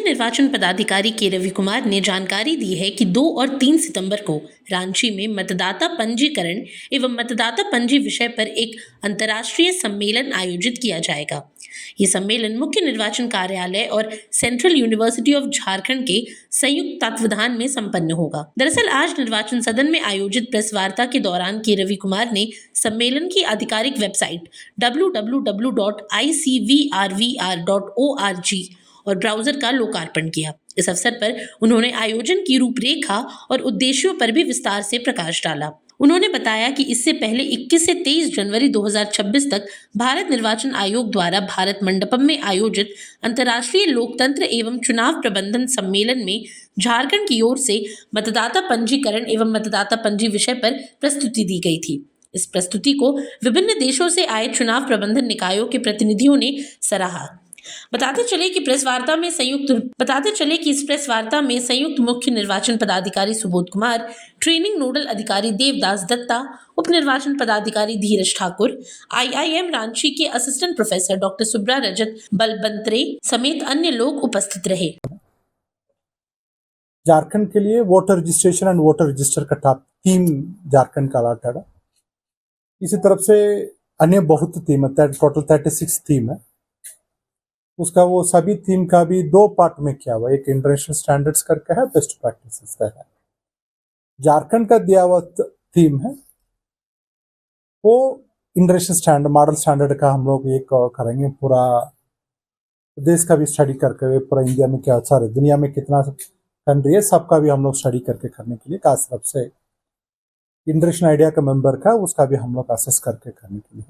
निर्वाचन पदाधिकारी के रवि कुमार ने जानकारी दी है कि 2 और 3 सितंबर को रांची में मतदाता पंजीकरण एवं मतदाता पंजी विषय पर एक अंतर्राष्ट्रीय सम्मेलन आयोजित किया जाएगा। ये सम्मेलन मुख्य निर्वाचन कार्यालय और सेंट्रल यूनिवर्सिटी ऑफ झारखंड के संयुक्त तत्वावधान में संपन्न होगा। दरअसल आज निर्वाचन सदन में आयोजित प्रेस वार्ता के दौरान के रवि कुमार ने सम्मेलन की आधिकारिक वेबसाइट www.icvrvr.org और ब्राउजर का लोकार्पण किया। इस अवसर पर उन्होंने आयोजन की रूपरेखा और उद्देश्यों पर भी विस्तार से प्रकाश डाला। उन्होंने बताया कि इससे पहले 21 से 23 जनवरी 2026 तक भारत निर्वाचन आयोग द्वारा भारत मंडपम में आयोजित अंतर्राष्ट्रीय लोकतंत्र एवं चुनाव प्रबंधन सम्मेलन में झारखंड की ओर से मतदाता पंजीकरण एवं मतदाता पंजी विषय पर प्रस्तुति दी गई थी। इस प्रस्तुति को विभिन्न देशों से आए चुनाव प्रबंधन निकायों के प्रतिनिधियों ने सराहा। बताते चले कि इस प्रेस वार्ता में संयुक्त मुख्य निर्वाचन पदाधिकारी सुबोध कुमार, ट्रेनिंग नोडल अधिकारी देवदास दत्ता, उप निर्वाचन पदाधिकारी धीरज ठाकुर, IIM रांची के असिस्टेंट प्रोफेसर डॉक्टर सुब्रा रजत बलबंत्रे समेत अन्य लोग उपस्थित रहे। झारखंड के लिए voter registration and voter register का थीम झारखंड का अलॉटेड है। इसी तरफ से अन्य बहुत थीम है, टोटल 36 थीम है। उसका वो सभी थीम का भी 2 पार्ट में किया हुआ, एक इंटरनेशनल स्टैंडर्ड्स करके है, बेस्ट प्रैक्टिसेस का है। झारखंड का दिया हुआ थीम है वो इंटरनेशनल स्टैंडर्ड मॉडल स्टैंडर्ड का हम लोग एक करेंगे, पूरा देश का भी स्टडी करके, पूरा इंडिया में क्या सारे दुनिया में कितना कंट्री है सबका भी हम लोग स्टडी करके करने के लिए, खास तरफ से इंटरनेशनल आइडिया का मेंबर का उसका भी हम लोग असेस करके करने के लिए।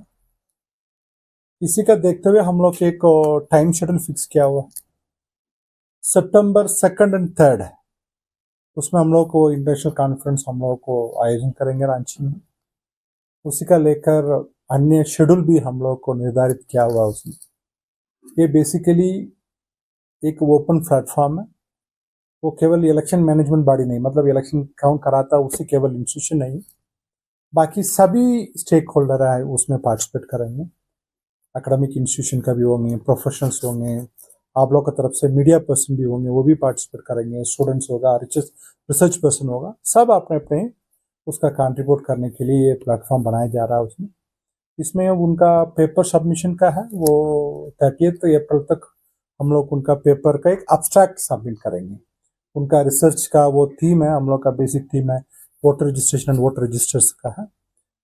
इसी का देखते हुए हम लोग एक टाइम शेड्यूल फिक्स किया हुआ, सितंबर 2 और 3 है। उसमें हम लोग को इंटरनेशनल कॉन्फ्रेंस हम लोग को आयोजन करेंगे रांची में। उसी का लेकर अन्य शेड्यूल भी हम लोग को निर्धारित किया हुआ उसमें। ये बेसिकली एक ओपन प्लेटफॉर्म है, वो केवल इलेक्शन मैनेजमेंट बॉडी नहीं, मतलब इलेक्शन काउंट कराता उसी केवल इंस्टीट्यूशन नहीं, बाकी सभी स्टेक होल्डर है उसमें पार्टिसिपेट करेंगे। एकेडमिक इंस्टीट्यूशन का भी होंगे, प्रोफेशनल्स होंगे, आप लोग की तरफ से मीडिया पर्सन भी होंगे, वो भी पार्टिसिपेट करेंगे, स्टूडेंट्स होगा, रिसर्च पर्सन होगा, सब अपने अपने उसका कंट्रीब्यूट करने के लिए ये प्लेटफॉर्म बनाया जा रहा है। इसमें उनका पेपर सबमिशन का है, वो 30 अप्रैल तक हम लोग उनका पेपर का एक एब्स्ट्रैक्ट सबमिट करेंगे। उनका रिसर्च का वो थीम है, हम लोग का बेसिक थीम है voter registration and voter registers का है,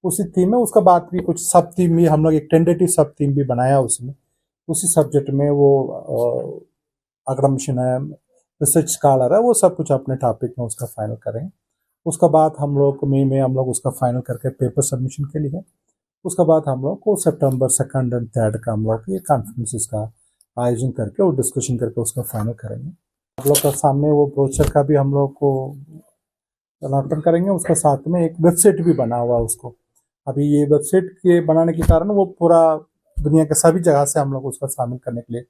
उसी थीम है। उसका बाद भी कुछ सब थीम भी हम लोग एक टेंटेटिव सब थीम भी बनाया उसमें, उसी सब्जेक्ट में वो एकेडमिशियन है, रिसर्च स्कॉलर है, वो सब कुछ अपने टॉपिक में उसका फाइनल करें। उसका बाद हम लोग मई में हम लोग उसका फाइनल करके पेपर सबमिशन के लिए, उसका बाद हम लोग को सितंबर 2 और 3 का हम लोग ये कॉन्फ्रेंसेस का आयोजन करके और डिस्कशन करके उसका फाइनल करेंगे। आप लोग का सामने वो ब्रोचर का भी हम लोग को अलॉटमेंट करेंगे। उसका साथ में एक वेबसाइट भी बना हुआ उसको, अभी ये वेबसाइट के बनाने के कारण वो पूरा दुनिया के सभी जगह से हम लोग उसका शामिल करने के लिए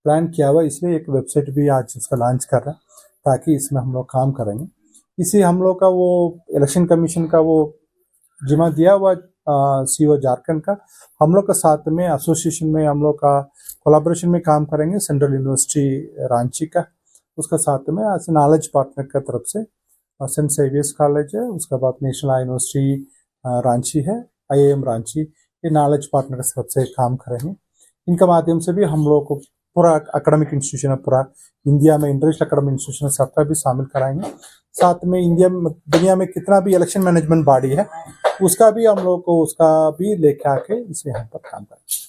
प्लान किया हुआ, इसलिए एक वेबसाइट भी आज उसका लॉन्च कर रहे हैं ताकि इसमें हम लोग काम करेंगे। इसी हम लोग का वो इलेक्शन कमीशन का वो जिम्मा दिया हुआ CEO झारखंड का, हम लोग का साथ में एसोसिएशन में हम लोग का कोलैबोरेशन में काम करेंगे, सेंट्रल यूनिवर्सिटी रांची का, उसका साथ में एज नॉलेज पार्टनर का तरफ से सेंट सेवियर्स कॉलेज है, उसका बाद नेशनल यूनिवर्सिटी रांची है, IIM रांची, ये नॉलेज पार्टनर के तरफ से काम करेंगे। इनका माध्यम से भी हम लोग को पूरा एकेडमिक इंस्टीट्यूशन है, पूरा इंडिया में इंटरनेशनल एकेडमिक इंस्टीट्यूशन सबका भी शामिल कराएंगे। साथ में इंडिया में दुनिया में कितना भी इलेक्शन मैनेजमेंट बॉडी है उसका भी हम लोग को उसका भी लेके आके इसे यहाँ पर काम करेंगे।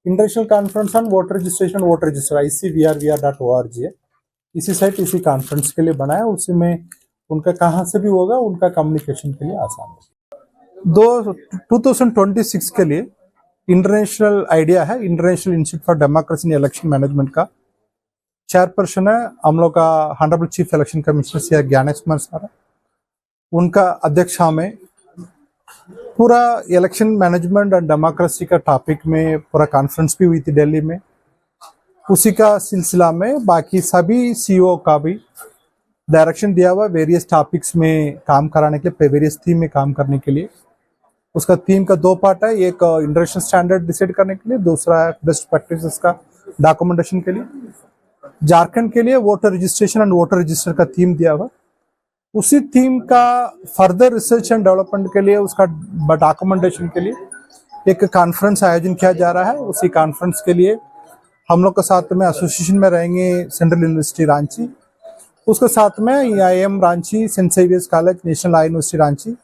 International conference on voter registration voter register ICVRVR.org है, इसी साइट इसी कॉन्फ्रेंस के लिए बनाया, उसी में उनका कहाँ से भी होगा उनका कम्युनिकेशन के लिए आसान है। 2026 के लिए इंटरनेशनल आइडिया है, international institute for democracy in election management का चेयरपर्सन है हम लोग का honourable chief election commissioner Shri Gyanesh Kumar sir, उनका अध्यक्षता में पूरा इलेक्शन मैनेजमेंट और डेमोक्रेसी का टॉपिक में पूरा कॉन्फ्रेंस भी हुई थी दिल्ली में। उसी का सिलसिला में बाकी सभी CEO का भी डायरेक्शन दिया हुआ वेरियस टॉपिक्स में काम कराने के लिए, वेरियस थीम में काम करने के लिए। उसका थीम का 2 पार्ट है, एक इंटरनेशनल स्टैंडर्ड डिसाइड करने के लिए, दूसरा है बेस्ट प्रैक्टिसेस का डॉक्यूमेंटेशन के लिए। झारखंड के लिए voter registration and voter register का थीम दिया हुआ, उसी थीम का फर्दर रिसर्च एंड डेवलपमेंट के लिए, उसका डॉक्यूमेंटेशन के लिए एक कॉन्फ्रेंस आयोजन किया जा रहा है। उसी कॉन्फ्रेंस के लिए हम लोग के साथ में एसोसिएशन में रहेंगे सेंट्रल यूनिवर्सिटी रांची, उसके साथ में IIM Ranchi, Saint Xavier's College, National Law University Ranchi,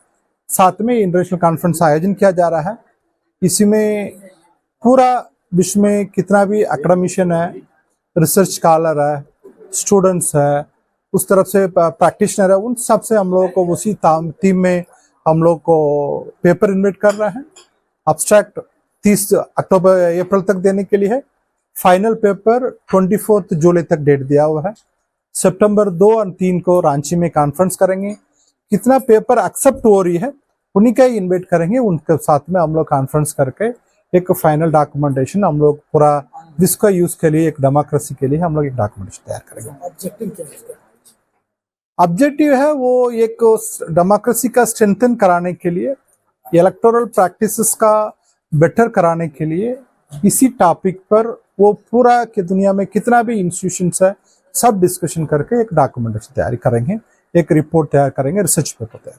साथ में इंटरनेशनल कॉन्फ्रेंस आयोजन किया जा रहा है। इसी में पूरा विश्व में कितना भी एकेडमिशियन है, रिसर्च स्कॉलर है, स्टूडेंट्स है, उस तरफ से प्रैक्टिशनर है, उन सब से हम लोगों को उसी थीम में हम लोग को पेपर इन्वाइट कर रहे हैं। अब्स्ट्रैक्ट 30 अप्रैल तक देने के लिए है। फाइनल पेपर 24 जुलाई तक डेट दिया हुआ है। सितंबर 2 और 3 को रांची में कॉन्फ्रेंस करेंगे। कितना पेपर एक्सेप्ट हो रही है उन्हीं का ही इन्वाइट करेंगे, उनके साथ में हम लोग कॉन्फ्रेंस करके एक फाइनल डॉक्यूमेंटेशन हम लोग पूरा विश्व का यूज के लिए, एक डेमोक्रेसी के लिए हम लोग एक डॉक्यूमेंटेशन तैयार करेंगे। ऑब्जेक्टिव क्या है इसका? ऑब्जेक्टिव है वो एक डेमोक्रेसी का स्ट्रेंथन कराने के लिए, इलेक्टोरल प्रैक्टिसेस का बेटर कराने के लिए, इसी टॉपिक पर वो पूरा के दुनिया में कितना भी इंस्टीट्यूशंस है सब डिस्कशन करके एक डॉक्यूमेंटेशन तैयारी करेंगे, एक रिपोर्ट तैयार करेंगे, रिसर्च पेपर तैयार